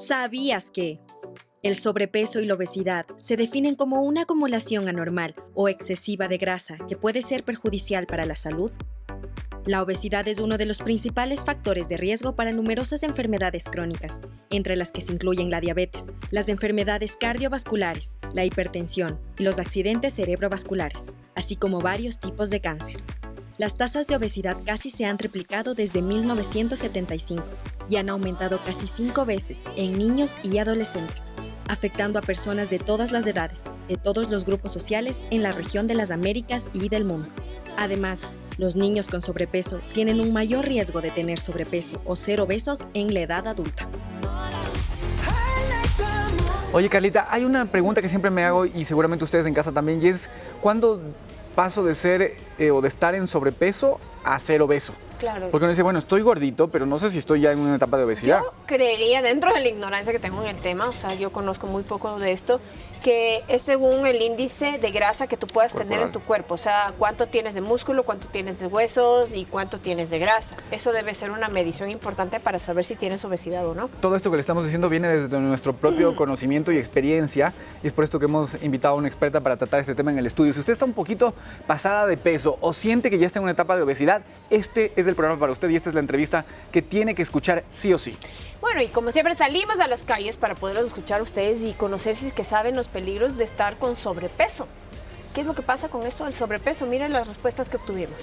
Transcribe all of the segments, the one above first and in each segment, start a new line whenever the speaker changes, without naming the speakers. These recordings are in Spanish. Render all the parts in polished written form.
¿Sabías que? El sobrepeso y la obesidad se definen como una acumulación anormal o excesiva de grasa que puede ser perjudicial para la salud. La obesidad es uno de los principales factores de riesgo para numerosas enfermedades crónicas, entre las que se incluyen la diabetes, las enfermedades cardiovasculares, la hipertensión y los accidentes cerebrovasculares, así como varios tipos de cáncer. Las tasas de obesidad casi se han triplicado desde 1975 y han aumentado casi 5 veces en niños y adolescentes, afectando a personas de todas las edades, de todos los grupos sociales en la región de las Américas y del mundo. Además, los niños con sobrepeso tienen un mayor riesgo de tener sobrepeso o ser obesos en la edad adulta.
Oye, Carlita, hay una pregunta que siempre me hago y seguramente ustedes en casa también, y es ¿cuándo paso de ser o de estar en sobrepeso a ser obeso?
Claro.
Porque uno dice, bueno, estoy gordito, pero no sé si estoy ya en una etapa de obesidad.
Yo creería, dentro de la ignorancia que tengo en el tema, o sea, yo conozco muy poco de esto, que es según el índice de grasa que tú puedas tener en tu cuerpo. O sea, cuánto tienes de músculo, cuánto tienes de huesos y cuánto tienes de grasa. Eso debe ser una medición importante para saber si tienes obesidad o no.
Todo esto que le estamos diciendo viene desde nuestro propio conocimiento y experiencia, y es por esto que hemos invitado a una experta para tratar este tema en el estudio. Si usted está un poquito pasada de peso o siente que ya está en una etapa de obesidad, este es el programa para usted y esta es la entrevista que tiene que escuchar sí o sí.
Bueno, y como siempre salimos a las calles para poderlos escuchar a ustedes y conocer si es que saben los peligros de estar con sobrepeso. ¿Qué es lo que pasa con esto del sobrepeso? Miren las respuestas que obtuvimos.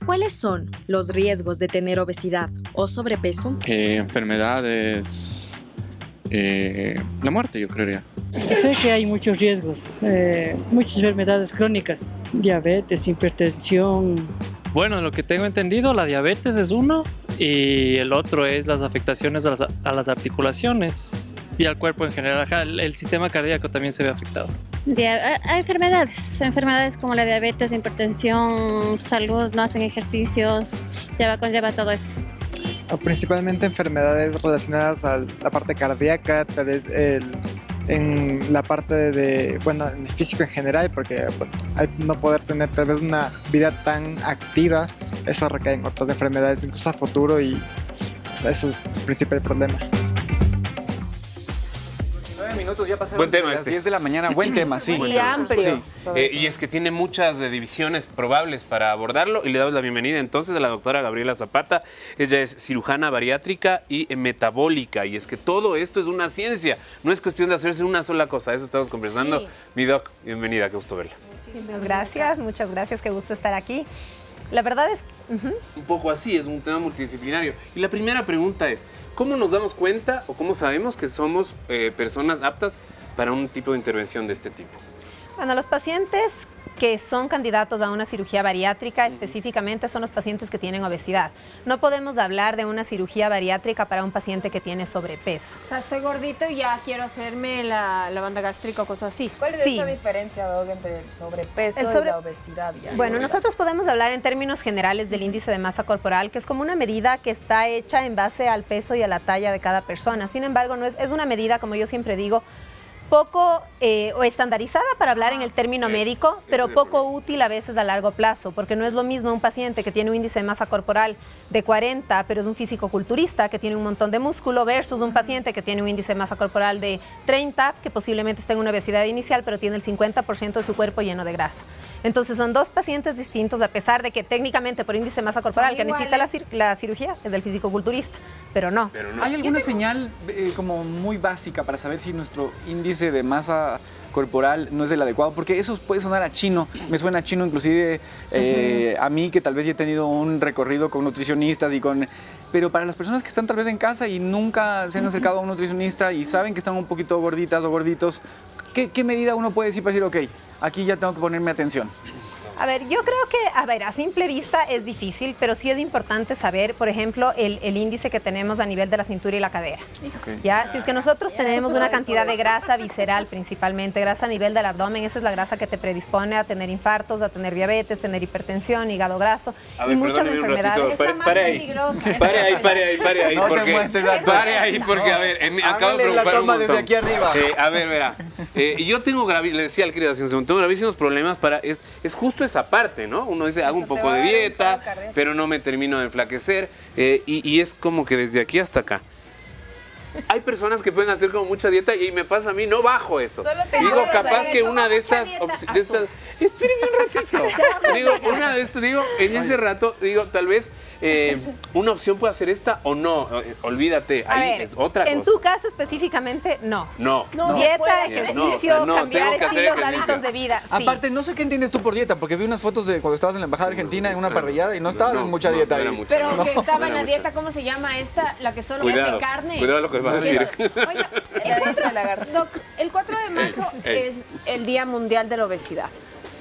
¿Cuáles son los riesgos de tener obesidad o sobrepeso?
Enfermedades, la muerte, yo creería.
Sé que hay muchos riesgos, muchas enfermedades crónicas, diabetes, hipertensión.
Bueno, lo que tengo entendido, la diabetes es uno y el otro es las afectaciones a las articulaciones y al cuerpo en general. Ajá, el sistema cardíaco también se ve afectado.
Hay enfermedades como la diabetes, hipertensión, salud, no hacen ejercicios, conlleva todo eso.
Principalmente enfermedades relacionadas a la parte cardíaca, tal vez en la parte en el físico en general, porque pues, al no poder tener tal vez una vida tan activa, eso recae en otras enfermedades, incluso a futuro, y pues, eso es el principal problema.
9 minutos ya pasaron.
Buen tema
las 10 de la mañana, buen tema, sí.
Muy amplio.
Sí.
Y es que tiene muchas divisiones probables para abordarlo y le damos la bienvenida entonces a la doctora Gabriela Zapata. Ella es cirujana bariátrica y metabólica y es que todo esto es una ciencia, no es cuestión de hacerse una sola cosa, eso estamos conversando. Sí. Mi doc, bienvenida, qué gusto verla.
Muchas gracias, qué gusto estar aquí. La verdad es...
Un poco así, es un tema multidisciplinario. Y la primera pregunta es, ¿cómo nos damos cuenta o cómo sabemos que somos personas aptas para un tipo de intervención de este tipo?
Bueno, los pacientes que son candidatos a una cirugía bariátrica específicamente son los pacientes que tienen obesidad. No podemos hablar de una cirugía bariátrica para un paciente que tiene sobrepeso.
O sea, estoy gordito y ya quiero hacerme la banda gástrica o cosas así.
¿Cuál es esa diferencia, Doc, entre el sobrepeso y la obesidad?
Bueno, nosotros podemos hablar en términos generales del índice de masa corporal, que es como una medida que está hecha en base al peso y a la talla de cada persona. Sin embargo, es una medida, como yo siempre digo, poco o estandarizada para hablar en el término médico, pero poco útil a veces a largo plazo, porque no es lo mismo un paciente que tiene un índice de masa corporal de 40, pero es un físico-culturista que tiene un montón de músculo, versus un paciente que tiene un índice de masa corporal de 30, que posiblemente está en una obesidad inicial, pero tiene el 50% de su cuerpo lleno de grasa. Entonces son dos pacientes distintos, a pesar de que técnicamente por índice de masa corporal que necesita la cirugía es del físico-culturista, pero no.
¿Hay alguna señal como muy básica para saber si nuestro índice de masa corporal no es el adecuado? Porque eso puede sonar a chino, me suena a chino inclusive a mí, que tal vez ya he tenido un recorrido con nutricionistas pero para las personas que están tal vez en casa y nunca se han acercado a un nutricionista y saben que están un poquito gorditas o gorditos, ¿qué medida uno puede decir para decir, ok, aquí ya tengo que ponerme atención?
A ver, yo creo que, a simple vista es difícil, pero sí es importante saber, por ejemplo, el índice que tenemos a nivel de la cintura y la cadera. Okay. ¿Ya? Si es que nosotros tenemos una cantidad de grasa visceral, principalmente grasa a nivel del abdomen, esa es la grasa que te predispone a tener infartos, a tener diabetes, tener hipertensión, hígado graso y muchas enfermedades.
Pare ahí, porque a ver, acabo de preocupar un montón.
Desde aquí arriba.
A ver, verá, yo tengo, le decía al querido hace un segundo, tengo gravísimos problemas es justo esa parte, ¿no? Uno dice, hago un poco de dieta, pero no me termino de enflaquecer. Y es como que desde aquí hasta acá. Hay personas que pueden hacer como mucha dieta y me pasa a mí, no bajo eso. Digo, capaz que una de estas... Espérenme un ratito. Digo, una de estas, digo, en ese rato, digo, tal vez una opción puede ser esta o no. Olvídate, ahí es otra cosa.
En tu caso específicamente, no.
No.
Dieta, ejercicio, cambiar estilos, hábitos de vida. Sí.
Aparte, no sé qué entiendes tú por dieta, porque vi unas fotos de cuando estabas en la Embajada Argentina en una parrillada y no estabas en mucha dieta ahí.
Pero que estaba en la dieta, ¿cómo se llama esta? La que solo vende carne.
Cuidado lo que vas a decir.
Oiga, el 4 de marzo es el Día Mundial de la Obesidad.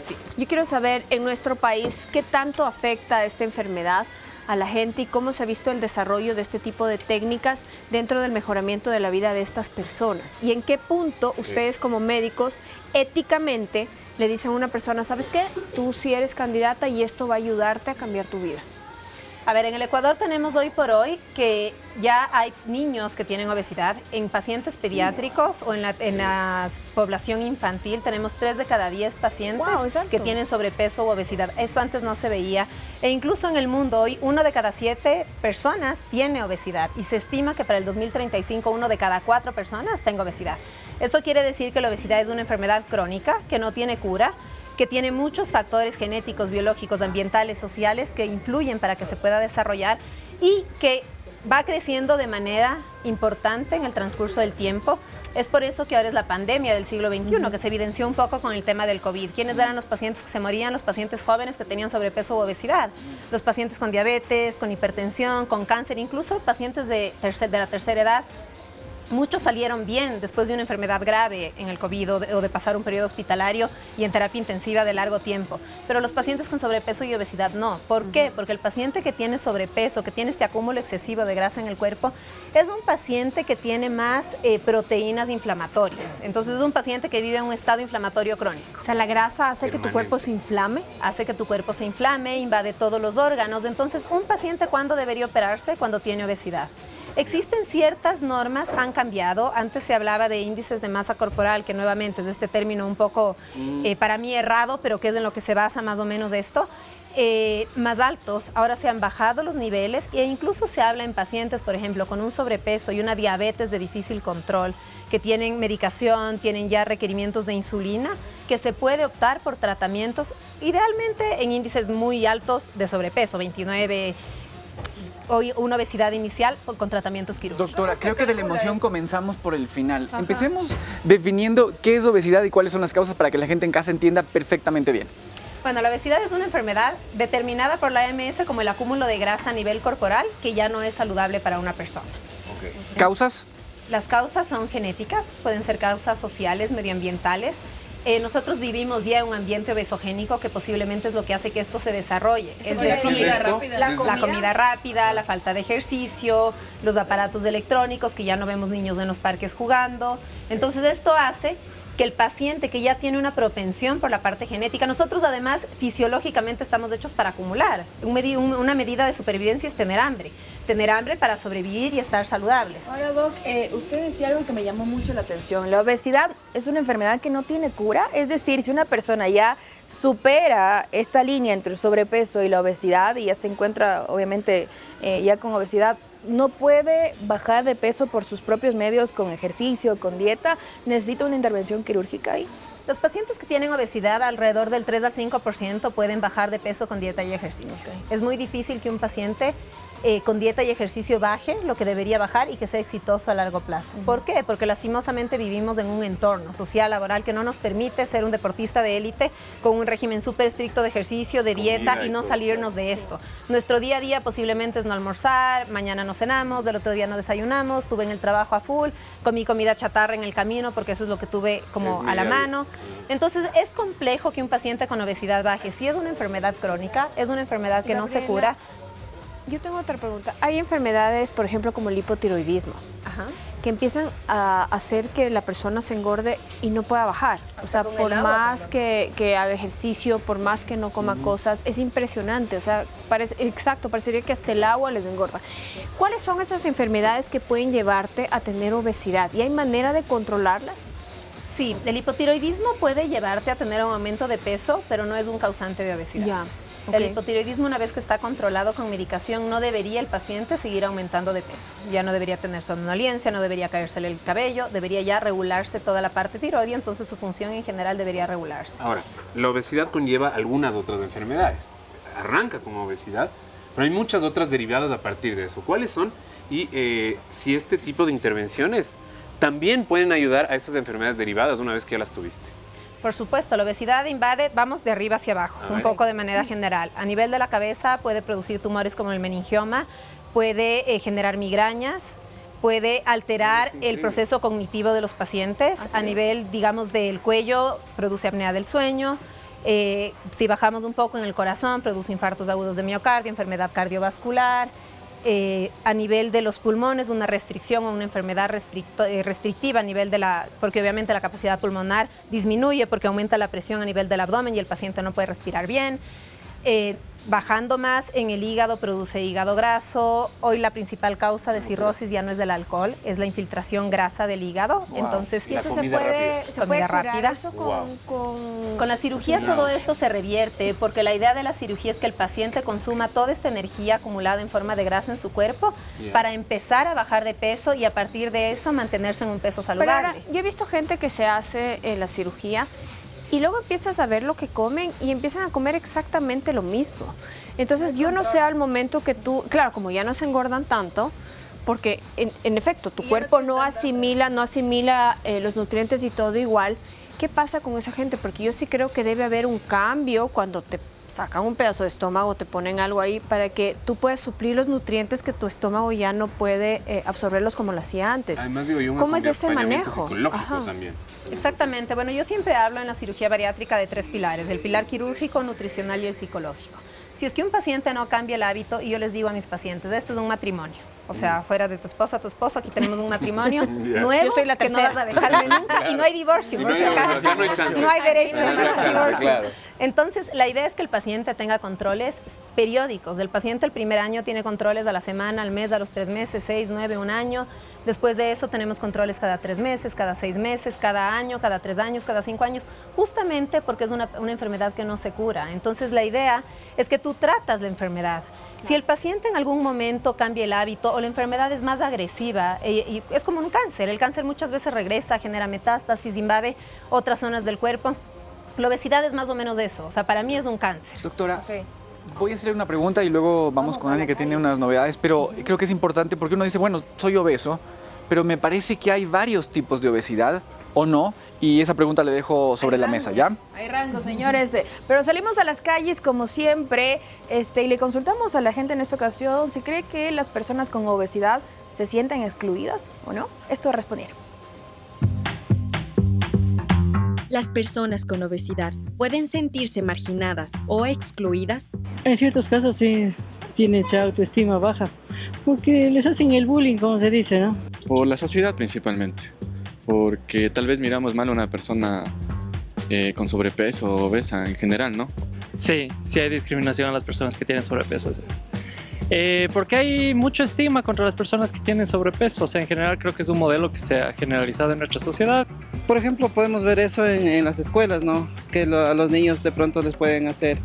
Sí. Yo quiero saber, en nuestro país, ¿qué tanto afecta esta enfermedad a la gente y cómo se ha visto el desarrollo de este tipo de técnicas dentro del mejoramiento de la vida de estas personas? ¿Y en qué punto ustedes como médicos éticamente le dicen a una persona, ¿sabes qué? Tú sí eres candidata y esto va a ayudarte a cambiar tu vida?
A ver, en el Ecuador tenemos hoy por hoy que ya hay niños que tienen obesidad. En pacientes pediátricos o en la población infantil tenemos 3 de cada 10 pacientes que tienen sobrepeso u obesidad. Esto antes no se veía. E incluso en el mundo hoy 1 de cada 7 personas tiene obesidad y se estima que para el 2035 1 de cada 4 personas tenga obesidad. Esto quiere decir que la obesidad es una enfermedad crónica que no tiene cura, que tiene muchos factores genéticos, biológicos, ambientales, sociales que influyen para que se pueda desarrollar y que va creciendo de manera importante en el transcurso del tiempo. Es por eso que ahora es la pandemia del siglo XXI, que se evidenció un poco con el tema del COVID. ¿Quiénes eran los pacientes que se morían? Los pacientes jóvenes que tenían sobrepeso u obesidad, los pacientes con diabetes, con hipertensión, con cáncer, incluso pacientes de la tercera edad. Muchos salieron bien después de una enfermedad grave en el COVID o de pasar un periodo hospitalario y en terapia intensiva de largo tiempo. Pero los pacientes con sobrepeso y obesidad no. ¿Por qué? Porque el paciente que tiene sobrepeso, que tiene este acúmulo excesivo de grasa en el cuerpo, es un paciente que tiene más proteínas inflamatorias. Entonces es un paciente que vive en un estado inflamatorio crónico.
O sea, la grasa hace que tu cuerpo se inflame.
Hace que tu cuerpo se inflame, invade todos los órganos. Entonces, un paciente, ¿cuándo debería operarse? Cuando tiene obesidad. Existen ciertas normas, han cambiado. Antes se hablaba de índices de masa corporal, que nuevamente es este término un poco para mí errado, pero que es en lo que se basa más o menos esto. Más altos, ahora se han bajado los niveles e incluso se habla en pacientes, por ejemplo, con un sobrepeso y una diabetes de difícil control, que tienen medicación, tienen ya requerimientos de insulina, que se puede optar por tratamientos, idealmente en índices muy altos de sobrepeso, 29, o una obesidad inicial con tratamientos quirúrgicos.
Doctora, creo que de la emoción comenzamos por el final. Ajá. Empecemos definiendo qué es obesidad y cuáles son las causas para que la gente en casa entienda perfectamente bien.
Bueno, la obesidad es una enfermedad determinada por la OMS como el acúmulo de grasa a nivel corporal que ya no es saludable para una persona.
Okay. ¿Causas?
Las causas son genéticas, pueden ser causas sociales, medioambientales. Nosotros vivimos ya en un ambiente obesogénico que posiblemente es lo que hace que esto se desarrolle. Es decir, la comida rápida, la falta de ejercicio, los aparatos electrónicos, que ya no vemos niños en los parques jugando. Entonces esto hace que el paciente que ya tiene una propensión por la parte genética, nosotros además fisiológicamente estamos hechos para acumular. Una medida de supervivencia es tener hambre para sobrevivir y estar saludables.
Ahora, Doc, usted decía algo que me llamó mucho la atención. La obesidad es una enfermedad que no tiene cura, es decir, si una persona ya supera esta línea entre el sobrepeso y la obesidad y ya se encuentra obviamente ya con obesidad, no puede bajar de peso por sus propios medios con ejercicio, con dieta, necesita una intervención quirúrgica ahí.
Los pacientes que tienen obesidad, alrededor del 3 al 5% pueden bajar de peso con dieta y ejercicio. Okay. Es muy difícil que un paciente con dieta y ejercicio baje lo que debería bajar y que sea exitoso a largo plazo. ¿Por qué? Porque lastimosamente vivimos en un entorno social, laboral, que no nos permite ser un deportista de élite con un régimen súper estricto de ejercicio, de dieta y no salirnos de esto. Nuestro día a día posiblemente es no almorzar, mañana no cenamos, del otro día no desayunamos, estuve en el trabajo a full, comí comida chatarra en el camino porque eso es lo que tuve como a la mano. Entonces es complejo que un paciente con obesidad baje. Si es una enfermedad crónica, es una enfermedad que no se cura.
Yo tengo otra pregunta. Hay enfermedades, por ejemplo, como el hipotiroidismo, que empiezan a hacer que la persona se engorde y no pueda bajar. O sea, por más que haga ejercicio, por más que no coma cosas, es impresionante. O sea, parecería que hasta el agua les engorda. ¿Cuáles son esas enfermedades que pueden llevarte a tener obesidad? ¿Y hay manera de controlarlas?
Sí, el hipotiroidismo puede llevarte a tener un aumento de peso, pero no es un causante de obesidad.
Ya.
El
Ok.
hipotiroidismo, una vez que está controlado con medicación, no debería el paciente seguir aumentando de peso. Ya no debería tener somnolencia, no debería caérsele el cabello, debería ya regularse toda la parte tiroidea, entonces su función en general debería regularse.
Ahora, la obesidad conlleva algunas otras enfermedades. Arranca como obesidad, pero hay muchas otras derivadas a partir de eso. ¿Cuáles son? Y si este tipo de intervenciones también pueden ayudar a esas enfermedades derivadas una vez que ya las tuviste.
Por supuesto, la obesidad invade, vamos de arriba hacia abajo, un poco de manera general. A nivel de la cabeza puede producir tumores como el meningioma, puede generar migrañas, puede alterar el proceso cognitivo de los pacientes. A nivel, digamos, del cuello, produce apnea del sueño. Si bajamos un poco en el corazón, produce infartos agudos de miocardio, enfermedad cardiovascular. A nivel de los pulmones, una restricción o una enfermedad restrictiva a nivel de porque obviamente la capacidad pulmonar disminuye porque aumenta la presión a nivel del abdomen y el paciente no puede respirar bien. Bajando más en el hígado, produce hígado graso. Hoy la principal causa de cirrosis ya no es del alcohol, es la infiltración grasa del hígado.
Wow.
Entonces,
Y eso se
puede curar
rápida.
eso
Con la cirugía todo esto se revierte porque la idea de la cirugía es que el paciente consuma toda esta energía acumulada en forma de grasa en su cuerpo para empezar a bajar de peso y a partir de eso mantenerse en un peso
Pero ahora,
saludable.
yo he visto gente que se hace la cirugía y luego empiezas a ver lo que comen y empiezan a comer exactamente lo mismo. Entonces yo no sé al momento que tú, claro, como ya no se engordan tanto, porque en efecto tu cuerpo no asimila los nutrientes y todo igual. ¿Qué pasa con esa gente? Porque yo sí creo que debe haber un cambio cuando te sacan un pedazo de estómago, te ponen algo ahí para que tú puedas suplir los nutrientes que tu estómago ya no puede absorberlos como lo hacía antes.
Además, digo yo, un
¿Cómo es ese
acompañamiento
manejo?
psicológico
Ajá.
también.
Exactamente. Bueno, yo siempre hablo en la cirugía bariátrica de 3 pilares, el pilar quirúrgico, nutricional y el psicológico. Si es que un paciente no cambia el hábito, y yo les digo a mis pacientes, esto es un matrimonio. O sea, fuera de tu esposa, tu esposo, aquí tenemos un matrimonio nuevo
Yo soy la
que no
tercera.
vas a dejarme nunca y no hay divorcio,
Y
por
no
si
hay
acaso.
divorcio, acá no hay chance.
No hay derecho
No hay
a
chance,
divorcio.
claro.
Entonces, la idea es que el paciente tenga controles periódicos. El paciente el primer año tiene controles a la semana, al mes, a los 3 meses, 6, 9, un año. Después de eso tenemos controles cada 3 meses, cada 6 meses, cada año, cada 3 años, cada 5 años, justamente porque es una enfermedad que no se cura. Entonces, la idea es que tú tratas la enfermedad. Si el paciente en algún momento cambia el hábito o la enfermedad es más agresiva, y es como un cáncer, el cáncer muchas veces regresa, genera metástasis, invade otras zonas del cuerpo. La obesidad es más o menos eso, o sea, para mí es un cáncer.
Doctora, voy a hacerle una pregunta y luego vamos con Ani que tiene unas novedades, pero creo que es importante porque uno dice, bueno, soy obeso, pero me parece que hay varios tipos de obesidad, ¿o no? Y esa pregunta le dejo sobre la mesa, ¿ya?
Hay rango, señores. Pero salimos a las calles como siempre y le consultamos a la gente en esta ocasión si cree que las personas con obesidad se sienten excluidas o no. Esto respondieron.
¿Las personas con obesidad pueden sentirse marginadas o excluidas?
En ciertos casos sí tienen esa autoestima baja, porque les hacen el bullying, como se dice, ¿no?
Por la sociedad principalmente, porque tal vez miramos mal a una persona con sobrepeso o obesa en general, ¿no?
Sí, sí hay discriminación a las personas que tienen sobrepeso. Sí. Porque hay mucho estigma contra las personas que tienen sobrepeso. O sea, en general creo que es un modelo que se ha generalizado en nuestra sociedad.
Por ejemplo, podemos ver eso en las escuelas, ¿no? Que a los niños de pronto les pueden hacer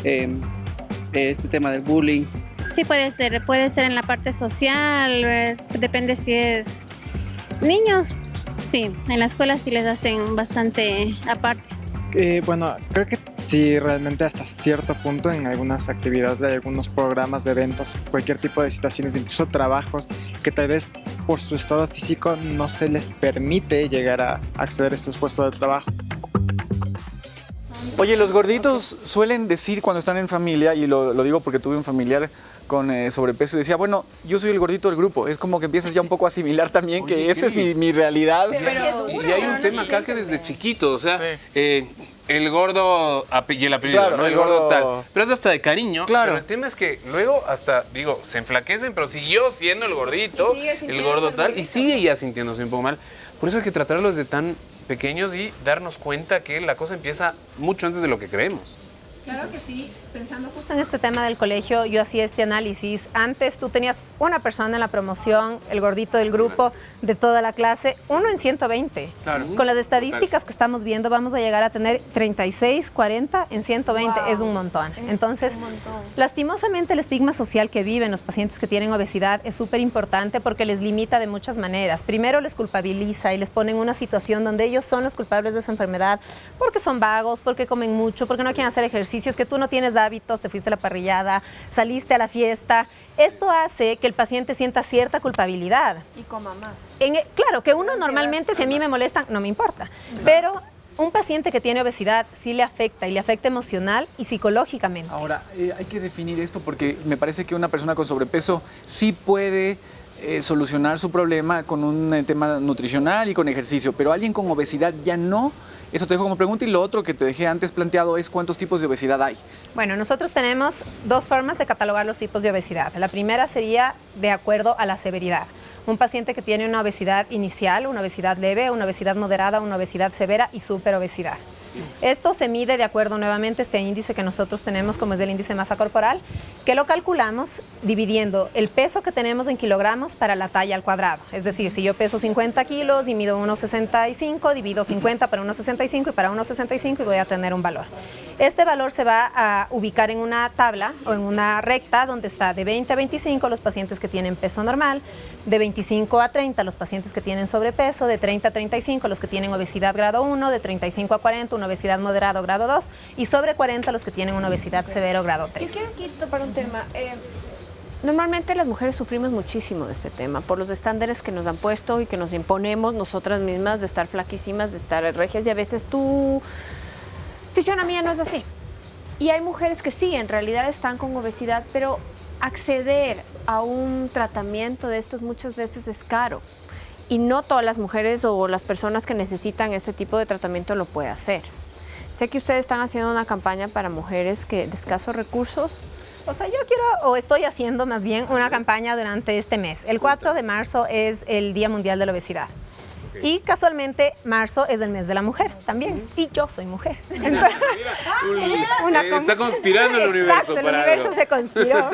este tema del bullying.
Sí, puede ser en la parte social, depende si es niños, sí, en la escuela sí les hacen bastante aparte.
Bueno, creo que sí, realmente hasta cierto punto en algunas actividades, de algunos programas de eventos, cualquier tipo de situaciones, incluso trabajos que tal vez por su estado físico no se les permite llegar a acceder a estos puestos de trabajo.
Oye, los gorditos suelen decir cuando están en familia, y lo digo porque tuve un familiar con sobrepeso y decía, bueno, yo soy el gordito del grupo. Es como que empiezas ya un poco a asimilar también que esa es mi realidad.
Y hay un tema acá que desde chiquito, o sea, el gordo y el apellido,
Claro,
¿no? El
el
gordo
gordo
tal. Pero es hasta de cariño.
Claro.
Pero el tema es que luego hasta, digo, se enflaquecen, pero siguió siendo el gordito, el gordo tal, y sigue ya sintiéndose un poco mal. Por eso hay que tratarlos desde tan pequeños y darnos cuenta que la cosa empieza mucho antes de lo que creemos.
Claro que sí. Pensando justo en este tema del colegio, yo hacía este análisis. Antes tú tenías una persona en la promoción, el gordito del grupo, de toda la clase, 1 en 120.
Claro.
Con las estadísticas que estamos viendo, vamos a llegar a tener 36, 40 en 120.
Wow.
Es un montón. Entonces,
un montón.
lastimosamente el estigma social que viven los pacientes que tienen obesidad es súper importante porque les limita de muchas maneras. Primero les culpabiliza y les pone en una situación donde ellos son los culpables de su enfermedad porque son vagos, porque comen mucho, porque no quieren hacer ejercicios, que tú no tienes hábitos, te fuiste a la parrillada, saliste a la fiesta. Esto hace que el paciente sienta cierta culpabilidad.
Y coma más.
Claro, que uno normalmente, si a mí me molestan, no me importa. Pero un paciente que tiene obesidad sí le afecta, y le afecta emocional y psicológicamente.
Ahora, hay que definir esto porque me parece que una persona con sobrepeso sí puede solucionar su problema con un tema nutricional y con ejercicio, pero alguien con obesidad ya no. Eso te dejo como pregunta, y lo otro que te dejé antes planteado es cuántos tipos de obesidad hay.
Bueno, nosotros tenemos 2 formas de catalogar los tipos de obesidad. La primera sería de acuerdo a la severidad. Un paciente que tiene una obesidad inicial, una obesidad leve, una obesidad moderada, una obesidad severa y superobesidad. Esto se mide de acuerdo nuevamente a este índice que nosotros tenemos, como es el índice de masa corporal, que lo calculamos dividiendo el peso que tenemos en kilogramos para la talla al cuadrado. Es decir, si yo peso 50 kilos y mido 1,65, divido 50 para 1,65 y para 1,65 y voy a tener un valor. Este valor se va a ubicar en una tabla o en una recta donde está de 20 a 25 los pacientes que tienen peso normal, de 25 a 30 los pacientes que tienen sobrepeso, de 30 a 35 los que tienen obesidad grado 1, de 35 a 40 una obesidad moderada o grado 2 y sobre 40 los que tienen una obesidad severa o grado 3.
Yo quiero aquí topar un tema. Normalmente las mujeres sufrimos muchísimo de este tema por los estándares que nos han puesto y que nos imponemos nosotras mismas de estar flaquísimas, de estar regias, y a veces tu fisionomía no es así. Y hay mujeres que sí, en realidad están con obesidad, pero acceder a un tratamiento de estos muchas veces es caro. Y no todas las mujeres o las personas que necesitan este tipo de tratamiento lo pueden hacer. Sé que ustedes están haciendo una campaña para mujeres de escasos recursos.
O sea, yo quiero, o estoy haciendo más bien, una campaña durante este mes. El 4 de marzo es el Día Mundial de la Obesidad. Y casualmente marzo es el mes de la mujer también. Y yo soy mujer. Entonces,
está conspirando el universo.
Exacto, el universo se conspiró.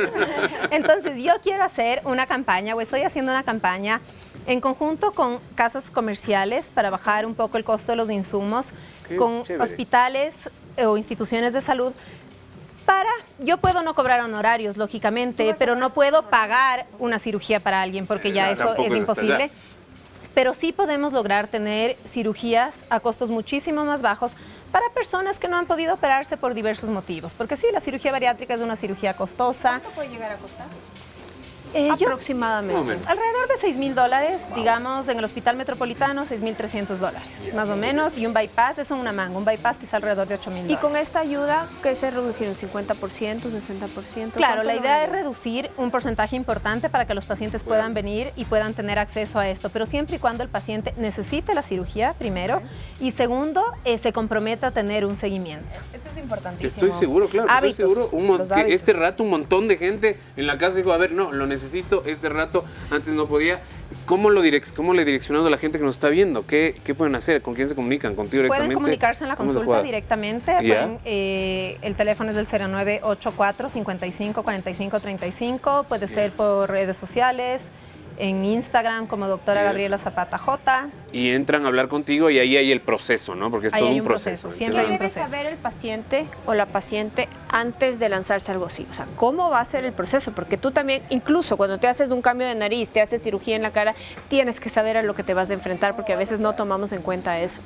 Entonces yo quiero hacer una campaña, o estoy haciendo una campaña en conjunto con casas comerciales para bajar un poco el costo de los insumos, con hospitales o instituciones de salud. Yo puedo no cobrar honorarios, lógicamente, pero no puedo pagar una cirugía para alguien porque ya eso es imposible. Pero sí podemos lograr tener cirugías a costos muchísimo más bajos para personas que no han podido operarse por diversos motivos. Porque sí, la cirugía bariátrica es una cirugía costosa.
¿Cuánto puede llegar a costar?
Aproximadamente. Alrededor de $6,000, digamos, en el Hospital Metropolitano, $6,300, más o menos. Y un bypass, eso es una manga. Un bypass quizá alrededor de $8,000.
¿Y con esta ayuda qué se reducir? ¿Un 50%, 60%?
Claro, la idea es reducir un porcentaje importante para que los pacientes puedan venir y puedan tener acceso a esto, pero siempre y cuando el paciente necesite la cirugía, primero, y segundo, se comprometa a tener un seguimiento.
Eso es importantísimo.
Estoy seguro, claro.
Hábitos,
estoy seguro
que
este rato un montón de gente en la casa dijo, a ver, no, lo necesito este rato, antes no podía. ¿Cómo le direccionamos a la gente que nos está viendo? ¿Qué pueden hacer? ¿Con quién se comunican? ¿Contigo directamente?
Pueden comunicarse en la consulta directamente. El teléfono es del 0984-554535. Puede ser por redes sociales, en Instagram como doctora Gabriela Zapata J.
Y entran a hablar contigo y ahí hay el proceso, ¿no? Porque es todo un proceso.
Siempre hay un proceso.
¿Qué debe saber el paciente o la paciente antes de lanzarse algo así? O sea, ¿cómo va a ser el proceso? Porque tú también, incluso cuando te haces un cambio de nariz, te haces cirugía en la cara, tienes que saber a lo que te vas a enfrentar porque a veces no tomamos en cuenta eso.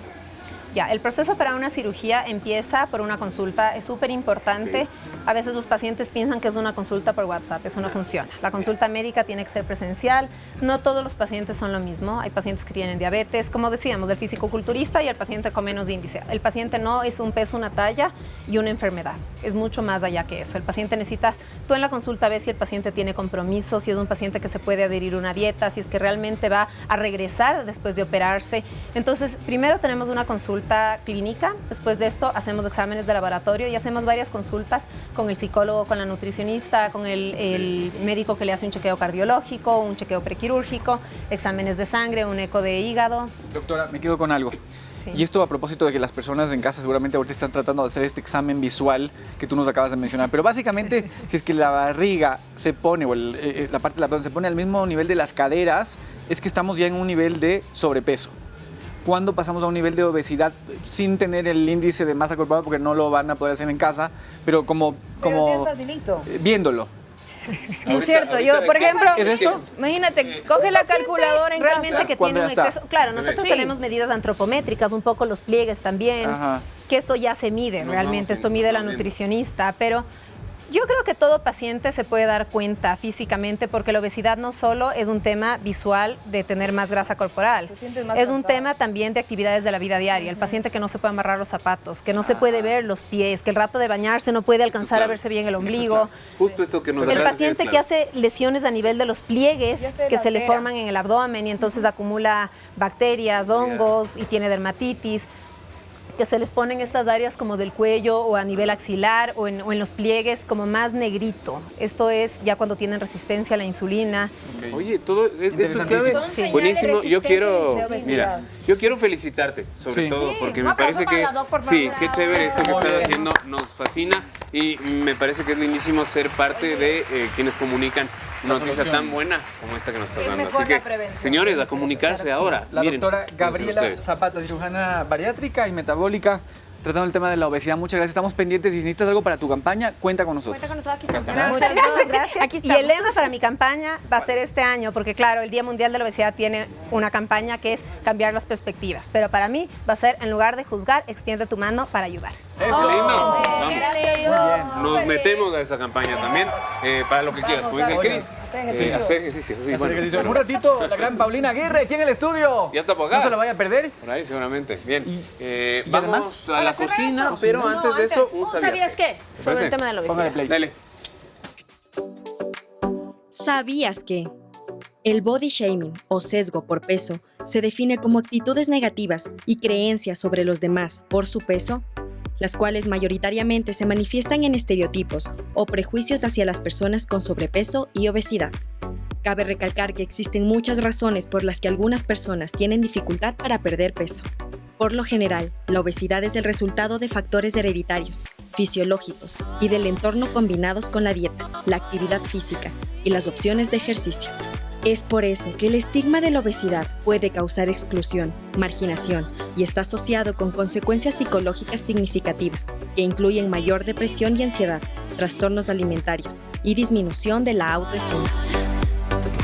Ya, el proceso para una cirugía empieza por una consulta, es súper importante. A veces los pacientes piensan que es una consulta por WhatsApp, eso no funciona. La consulta médica tiene que ser presencial, no todos los pacientes son lo mismo. Hay pacientes que tienen diabetes, como decíamos, del fisicoculturista y el paciente con menos índice. El paciente no es un peso, una talla y una enfermedad, es mucho más allá que eso. El paciente necesita, tú en la consulta ves si el paciente tiene compromiso, si es un paciente que se puede adherir a una dieta, si es que realmente va a regresar después de operarse. Entonces, primero tenemos una consulta clínica, después de esto hacemos exámenes de laboratorio y hacemos varias consultas con el psicólogo, con la nutricionista, con el médico que le hace un chequeo cardiológico, un chequeo prequirúrgico, exámenes de sangre, un eco de hígado.
Doctora, me quedo con algo.
Sí.
Y esto a propósito de que las personas en casa seguramente ahorita están tratando de hacer este examen visual que tú nos acabas de mencionar. Pero básicamente, si es que la barriga se pone, o la parte del abdomen se pone al mismo nivel de las caderas, es que estamos ya en un nivel de sobrepeso. Cuando pasamos a un nivel de obesidad sin tener el índice de masa corporal, porque no lo van a poder hacer en casa, pero como
sí es facilito.
Viéndolo.
No es cierto, yo, por ejemplo,
¿es esto?
Imagínate, coge la calculadora en
realmente
casa.
que tiene un exceso. Claro, nosotros
Sí.
tenemos medidas antropométricas, un poco los pliegues también,
Ajá.
que esto ya se mide realmente, esto mide la nutricionista, pero yo creo que todo paciente se puede dar cuenta físicamente porque la obesidad no solo es un tema visual de tener más grasa corporal,
Te sientes más
es un
cansado.
tema también de actividades de la vida diaria. El paciente que no se puede amarrar los zapatos, que no se puede ver los pies, que el rato de bañarse no puede alcanzar a verse bien el ombligo.
Justo esto que nos
El
acabas de decir
paciente
es
que
clave.
hace lesiones a nivel de los pliegues
Ya sé,
que
la
se le
cera.
forman en el abdomen y entonces acumula bacterias, hongos y tiene dermatitis, que se les ponen estas áreas como del cuello o a nivel axilar o en los pliegues como más negrito. Esto es ya cuando tienen resistencia a la insulina.
Oye, todo esto es clave.
Son señales
Buenísimo.
de
Yo quiero,
resistencia y de
mira,
obesidad.
yo quiero felicitarte, sobre
Sí.
todo,
Sí,
porque
un
me
aplauso
parece
para
que
la doc, por
sí,
favor.
qué chévere esto que
Muy
estás
bien.
haciendo, nos fascina y me parece que es lindísimo ser parte de quienes comunican una noticia
solución.
tan buena como esta que nos estás
Es
dando.
mejor
Así
la
que,
prevención.
señores, a comunicarse ahora.
La
Miren,
doctora
conocen
Gabriela
ustedes.
Zapata, cirujana bariátrica y metabólica, tratando el tema de la obesidad. Muchas gracias. Estamos pendientes. Si necesitas algo para tu campaña, cuenta con nosotros.
Cuenta con nosotros, aquí
está.
estamos. Muchísimas gracias.
Aquí
Y
estamos.
el lema para mi campaña va a ser este año, porque claro, el Día Mundial de la Obesidad tiene una campaña que es cambiar las perspectivas, pero para mí va a ser, en lugar de juzgar, extiende tu mano para ayudar.
Eso, lindo. Vamos.
Gracias.
Nos metemos a esa campaña también, para lo que quieras, como dice el Cris.
Hacer ejercicio.
Hacer ejercicio. Sí,
Hacer
bueno,
ejercicio. En
pero
un ratito, la gran Paulina Aguirre aquí en el estudio.
ya está por acá.
No se lo vaya a perder.
Por ahí seguramente. Bien.
y
Vamos
además,
a la cocina, pero antes de eso, un
¿Sabías qué? Sobre
parece?
el tema de la
Póngale
obesidad.
play.
Dale.
¿Sabías que? El body shaming o sesgo por peso se define como actitudes negativas y creencias sobre los demás por su peso, las cuales mayoritariamente se manifiestan en estereotipos o prejuicios hacia las personas con sobrepeso y obesidad. Cabe recalcar que existen muchas razones por las que algunas personas tienen dificultad para perder peso. Por lo general, la obesidad es el resultado de factores hereditarios, fisiológicos y del entorno combinados con la dieta, la actividad física y las opciones de ejercicio. Es por eso que el estigma de la obesidad puede causar exclusión, marginación y está asociado con consecuencias psicológicas significativas que incluyen mayor depresión y ansiedad, trastornos alimentarios y disminución de la autoestima.